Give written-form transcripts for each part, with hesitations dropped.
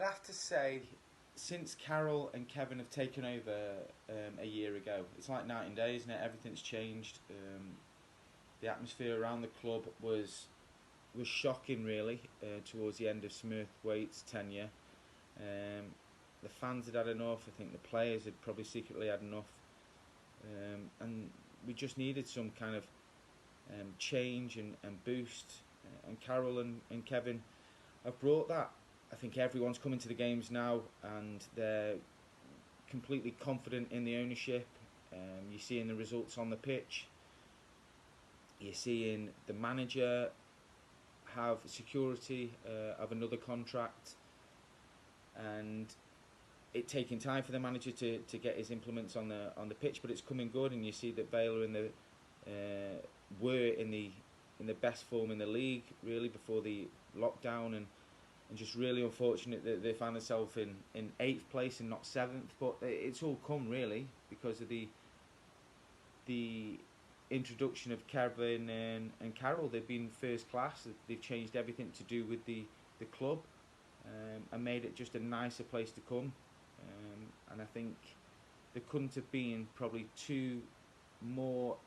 I'd have to say, since Carol and Kevin have taken over a year ago, it's like night and day, isn't it? Everything's changed. The atmosphere around the club was shocking, really, towards the end of Smurthwaite's tenure. Um, the fans had had enough. I think the players had probably secretly had enough, and we just needed some kind of change and boost. And Carol and Kevin have brought that. I think everyone's coming to the games now, and they're completely confident in the ownership. You're seeing the results on the pitch. You're seeing the manager have security of another contract, and it taking time for the manager to get his implements on the pitch, but it's coming good. And you see that Vale are were in the best form in the league really before the lockdown, and just really unfortunate that they found themselves in 8th place and not 7th. But it's all come really because of the introduction of Kevin and Carol. They've been first class. They've changed everything to do with the club, and made it just a nicer place to come. And I think there couldn't have been probably two more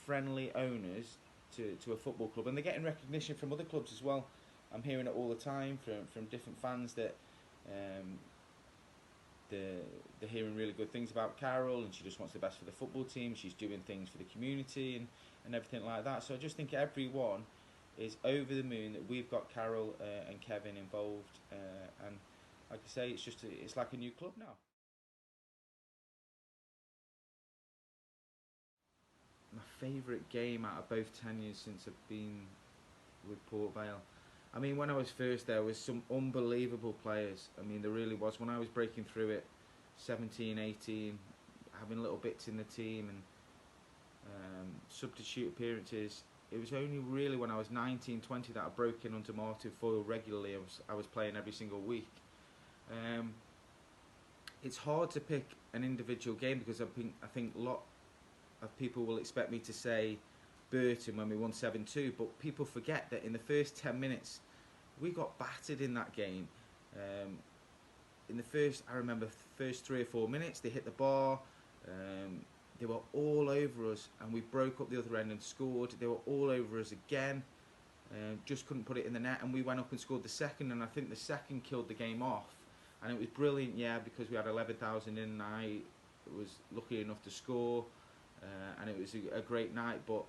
friendly owners to a football club, and they're getting recognition from other clubs as well. I'm hearing it all the time from different fans that they're hearing really good things about Carol, and she just wants the best for the football team. She's doing things for the community and everything like that. So I just think everyone is over the moon that we've got Carol and Kevin involved, and like I say, it's like a new club now. My favourite game out of both tenures since I've been with Port Vale. I mean, when I was first there was some unbelievable players. I mean, there really was. When I was breaking through it, 17, 18, having little bits in the team and substitute appearances, it was only really when I was 19, 20 that I broke in onto Martin Foyle regularly. I was playing every single week. It's hard to pick an individual game because I think a lot of people will expect me to say Burton when we won 7-2, but people forget that in the first 10 minutes we got battered in that game. In the first, I remember first 3 or 4 minutes they hit the bar, they were all over us, and we broke up the other end and scored. They were all over us again, just couldn't put it in the net, and we went up and scored the second, and I think the second killed the game off. And it was brilliant, yeah, because we had 11,000 in, and I was lucky enough to score, and it was a great night. But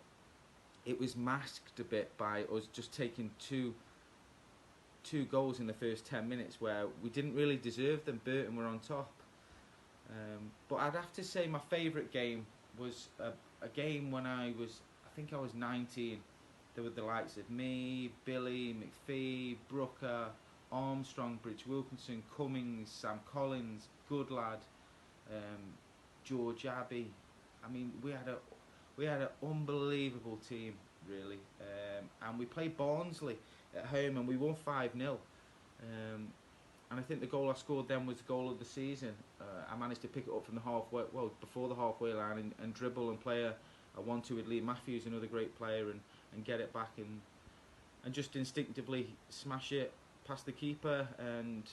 it was masked a bit by us just taking two goals in the first 10 minutes where we didn't really deserve them. Burton were on top. But I'd have to say my favourite game was a game when I think I was 19. There were the likes of me, Billy, McPhee, Brooker, Armstrong, Bridge Wilkinson, Cummings, Sam Collins, Goodlad, George Abbey. I mean, we had an unbelievable team, really, and we played Barnsley at home and we won 5-0. And I think the goal I scored then was the goal of the season. I managed to pick it up from the halfway, before the halfway line, and dribble and play a 1-2 with Lee Matthews, another great player, and get it back and just instinctively smash it past the keeper, and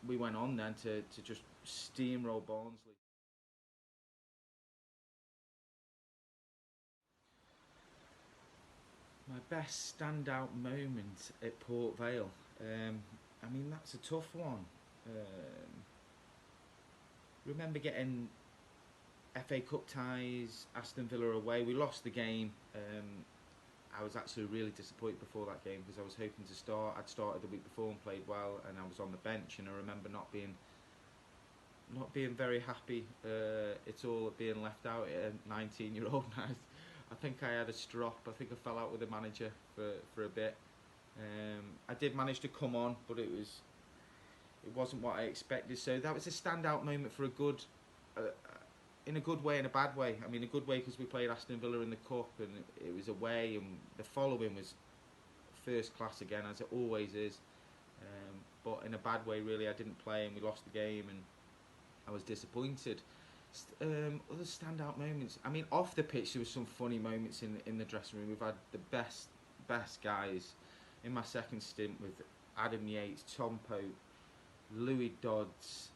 we went on then to just steamroll Barnsley. My best standout moment at Port Vale. I mean, that's a tough one. Remember getting FA Cup ties, Aston Villa away. We lost the game. I was actually really disappointed before that game because I was hoping to start. I'd started the week before and played well, and I was on the bench. And I remember not being very happy at all at being left out at a 19-year-old. I think I had a strop. I think I fell out with the manager for a bit. I did manage to come on, but it wasn't what I expected. So that was a standout moment for in a good way and a bad way. I mean, a good way because we played Aston Villa in the cup and it was away, and the following was first class again, as it always is. But in a bad way, really, I didn't play and we lost the game, and I was disappointed. Other standout moments. I mean, off the pitch, there was some funny moments in the dressing room. We've had the best guys in my second stint with Adam Yates, Tom Pope, Louis Dodds,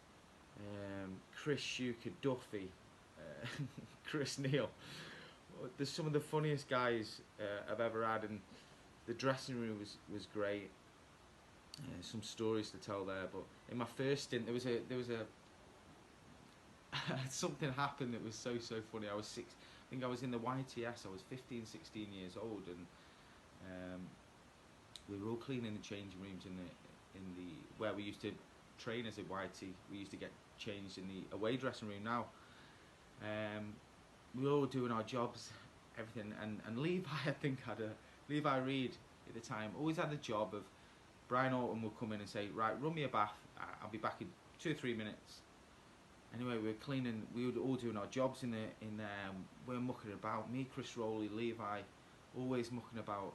Chris Shuker Duffy, Chris Neal. There's some of the funniest guys I've ever had, and the dressing room was great. Some stories to tell there, but in my first stint, there was a something happened that was so funny. I was six. I think I was in the YTS. I was 15, 16 years old, and we were all cleaning the changing rooms in the where we used to train as a YT. We used to get changed in the away dressing room. Now, we were all doing our jobs, everything, and Levi, I think, Levi Reid at the time always had the job of Brian Orton would come in and say, right, run me a bath. I'll be back in 2 or 3 minutes. Anyway, we were cleaning. We were all doing our jobs in there. We were mucking about. Me, Chris Rowley, Levi, always mucking about.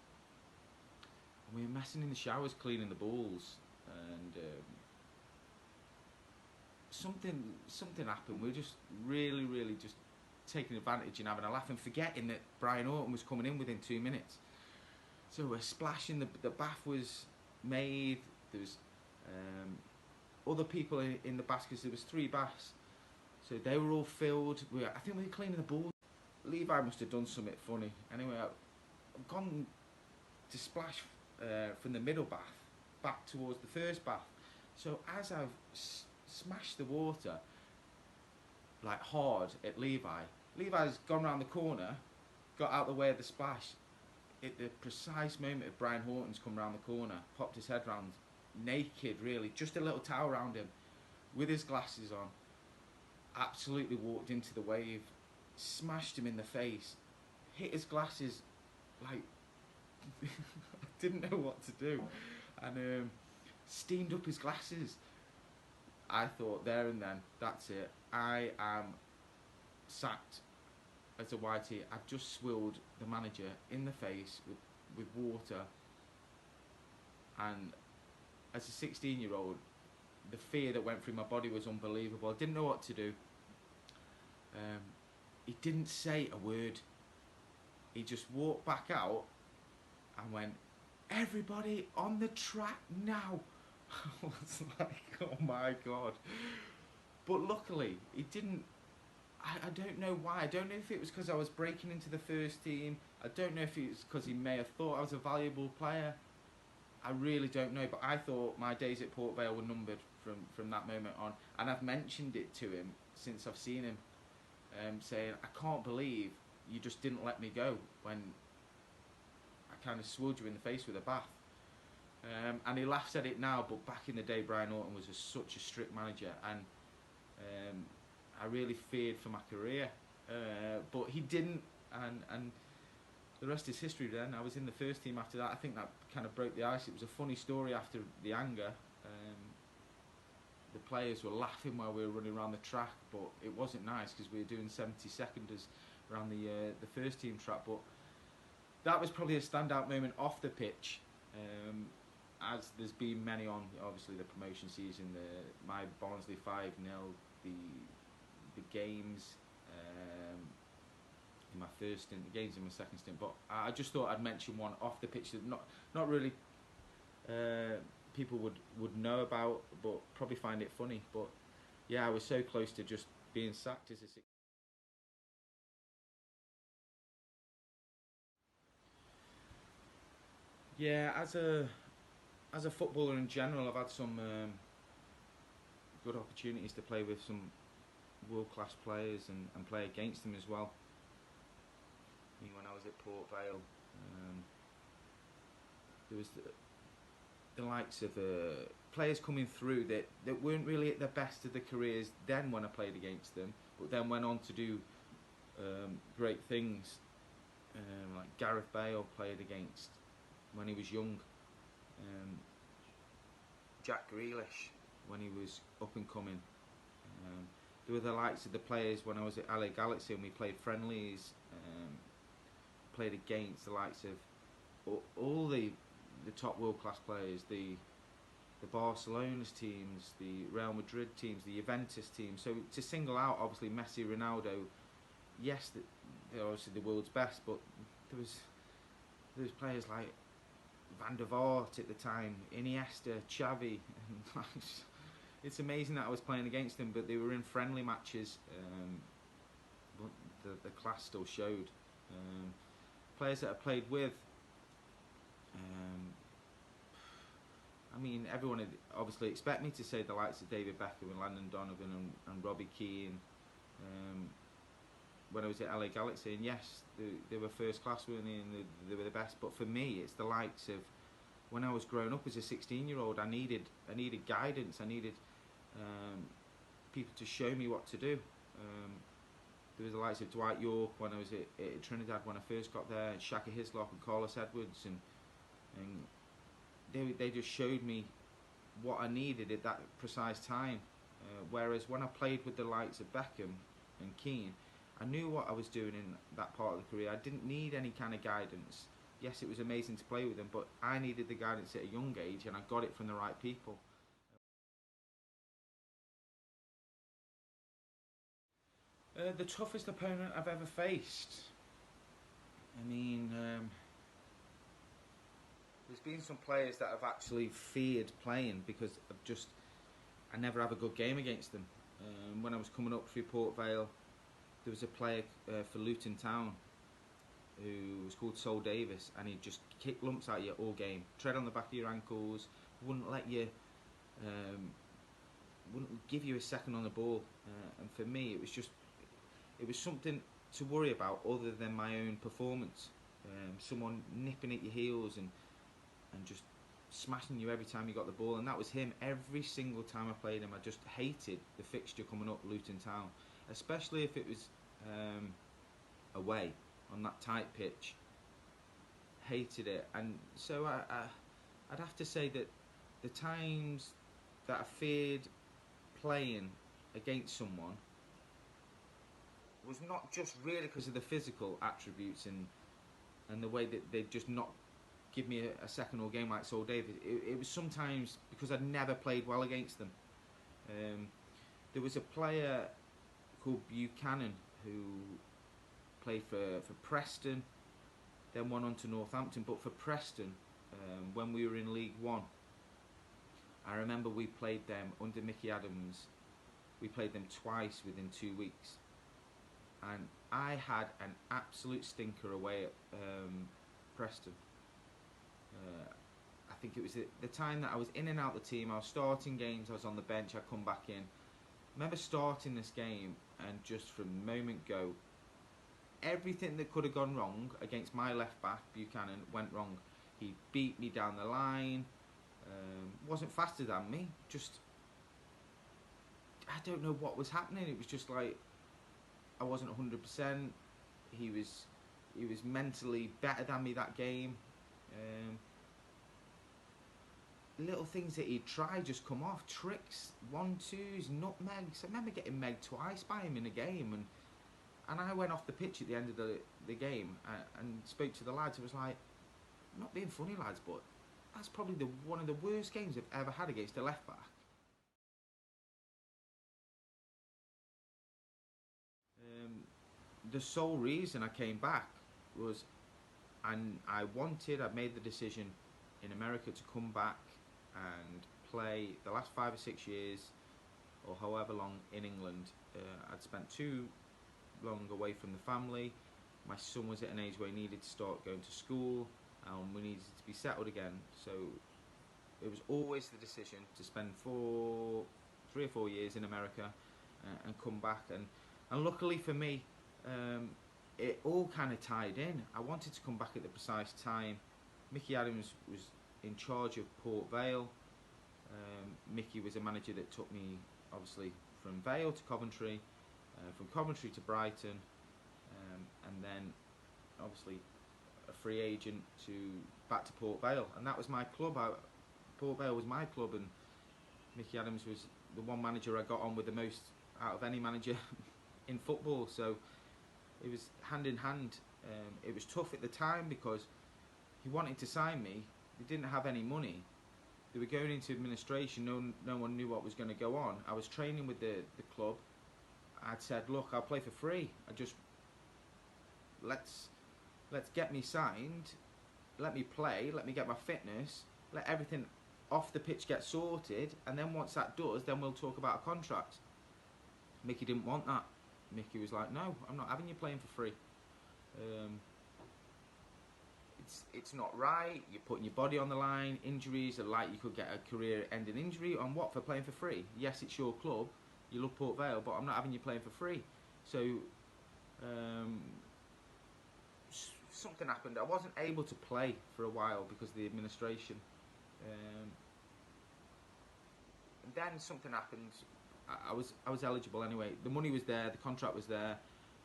And we were messing in the showers, cleaning the balls, and something happened. We were just really just taking advantage and having a laugh and forgetting that Brian Orton was coming in within 2 minutes. So we're splashing. The bath was made. There was other people in the baths, because there was 3 baths, so they were all filled. I think we were cleaning the balls. Levi must have done something funny. Anyway, I've gone to splash from the middle bath back towards the first bath. So as I've smashed the water like hard at Levi's gone round the corner, got out the way of the splash. At the precise moment of Brian Horton's come round the corner, popped his head round, naked really, just a little towel around him, with his glasses on, absolutely walked into the wave, smashed him in the face, hit his glasses, like, I didn't know what to do, and steamed up his glasses. I thought there and then, that's it, I am sacked as a YT. I've just swilled the manager in the face with water, and as a 16-year-old, the fear that went through my body was unbelievable. I didn't know what to do. He didn't say a word. He just walked back out and went, "Everybody on the track now." I was like, oh my God. But luckily, he didn't. I don't know why. I don't know if it was because I was breaking into the first team. I don't know if it was because he may have thought I was a valuable player. I really don't know. But I thought my days at Port Vale were numbered from that moment on. And I've mentioned it to him since I've seen him, saying, I can't believe you just didn't let me go when I kind of swilled you in the face with a bath. And he laughs at it now, but back in the day, Brian Orton was such a strict manager, and I really feared for my career, but he didn't, and the rest is history then. I was in the first team after that. I think that kind of broke the ice. It was a funny story after the anger. The players were laughing while we were running around the track, but it wasn't nice because we were doing 70 seconders around the first team track. But that was probably a standout moment off the pitch, as there's been many on, obviously, the promotion season, my Barnsley 5-0, the games in my first stint, the games in my second stint. But I just thought I'd mention one off the pitch that not really people would know about, but probably find it funny. But yeah, I was so close to just being sacked as a Yeah, as a footballer in general, I've had some good opportunities to play with some world-class players and play against them as well. I mean, when I was at Port Vale, there was the likes of players coming through that weren't really at the best of their careers then when I played against them, but then went on to do great things. Like Gareth Bale played against when he was young. Jack Grealish when he was up and coming. There were the likes of the players when I was at LA Galaxy and we played friendlies, played against the likes of all the top world class players, the Barcelona's teams, the Real Madrid teams, the Juventus teams. So to single out obviously Messi, Ronaldo, yes, they're obviously the world's best, but there was players like Van der Vaart at the time, Iniesta, Xavi, and it's amazing that I was playing against them, but they were in friendly matches. But the class still showed. Players that I played with. I mean, everyone would obviously expect me to say the likes of David Beckham and Landon Donovan and Robbie Keane. When I was at LA Galaxy, and yes, they were first class, weren't they, and they were the best. But for me, it's the likes of when I was growing up as a 16-year-old. I needed guidance. I needed people to show me what to do. There was the likes of Dwight York when I was at Trinidad when I first got there, and Shaka Hislop and Carlos Edwards, and they just showed me what I needed at that precise time. Whereas when I played with the likes of Beckham and Keane, I knew what I was doing in that part of the career. I didn't need any kind of guidance. Yes, it was amazing to play with them, but I needed the guidance at a young age, and I got it from the right people. The toughest opponent I've ever faced. I mean, there's been some players that I've actually feared playing because I never have a good game against them. When I was coming up through Port Vale, there was a player for Luton Town who was called Sol Davis, and he'd just kick lumps at you all game, tread on the back of your ankles, wouldn't let you, wouldn't give you a second on the ball. And for me, it was something to worry about other than my own performance. Someone nipping at your heels and just smashing you every time you got the ball, and that was him. Every single time I played him, I just hated the fixture coming up Luton Town, especially if it was away on that tight pitch. Hated it. And so I'd have to say that the times that I feared playing against someone was not just really because of the physical attributes and the way that they'd just not give me a second all game like Sol Davis. It was sometimes because I'd never played well against them. There was a player called Buchanan who played for Preston, then went on to Northampton. But for Preston, when we were in League One, I remember we played them under Mickey Adams. We played them twice within 2 weeks, and I had an absolute stinker away at Preston. I think it was the time that I was in and out of the team. I was starting games, I was on the bench, I'd come back in. I remember starting this game, and just from the moment go, everything that could have gone wrong against my left back, Buchanan, went wrong. He beat me down the line, wasn't faster than me, just, I don't know what was happening. It was just like, I wasn't 100%. He was mentally better than me that game. Little things that he'd try just come off. Tricks, 1-2s, nutmegs. I remember getting megged twice by him in a game, and I went off the pitch at the end of the game and spoke to the lads. I was like, I'm not being funny, lads, but that's probably one of the worst games I've ever had against a left back. The sole reason I came back was, and I'd made the decision in America to come back and play the last 5 or 6 years, or however long, in England. I'd spent too long away from the family. My son was at an age where he needed to start going to school, and we needed to be settled again. So it was always the decision to spend 3 or 4 years in America and come back. And luckily for me, it all kind of tied in. I wanted to come back at the precise time. Mickey Adams was in charge of Port Vale. Mickey was a manager that took me, obviously, from Vale to Coventry, from Coventry to Brighton, and then, obviously, a free agent back to Port Vale. And that was my club. Port Vale was my club, and Mickey Adams was the one manager I got on with the most out of any manager in football. So it was hand in hand. It was tough at the time because he wanted to sign me. They didn't have any money. They were going into administration. No one knew what was going to go on. I was training with the club. I'd said, look, I'll play for free. Let's get me signed. Let me play. Let me get my fitness. Let everything off the pitch get sorted, and then once that does, then we'll talk about a contract. Mickey didn't want that. Mickey was like, no, I'm not having you playing for free. It's not right. You're putting your body on the line. Injuries are like, you could get a career-ending injury. On what? For playing for free? Yes, it's your club. You love Port Vale, but I'm not having you playing for free. So something happened. I wasn't able to play for a while because of the administration. And then something happened. I was eligible anyway. The money was there. The contract was there.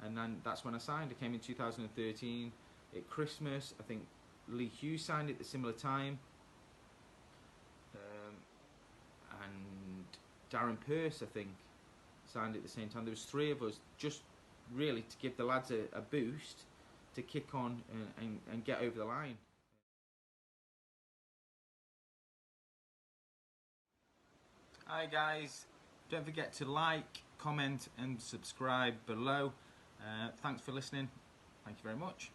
And then that's when I signed. I came in 2013 at Christmas. I think Lee Hughes signed it at a similar time, and Darren Pearce, I think, signed it at the same time. There was 3 of us, just really to give the lads a boost to kick on and get over the line. Hi guys, don't forget to like, comment and subscribe below. Thanks for listening. Thank you very much.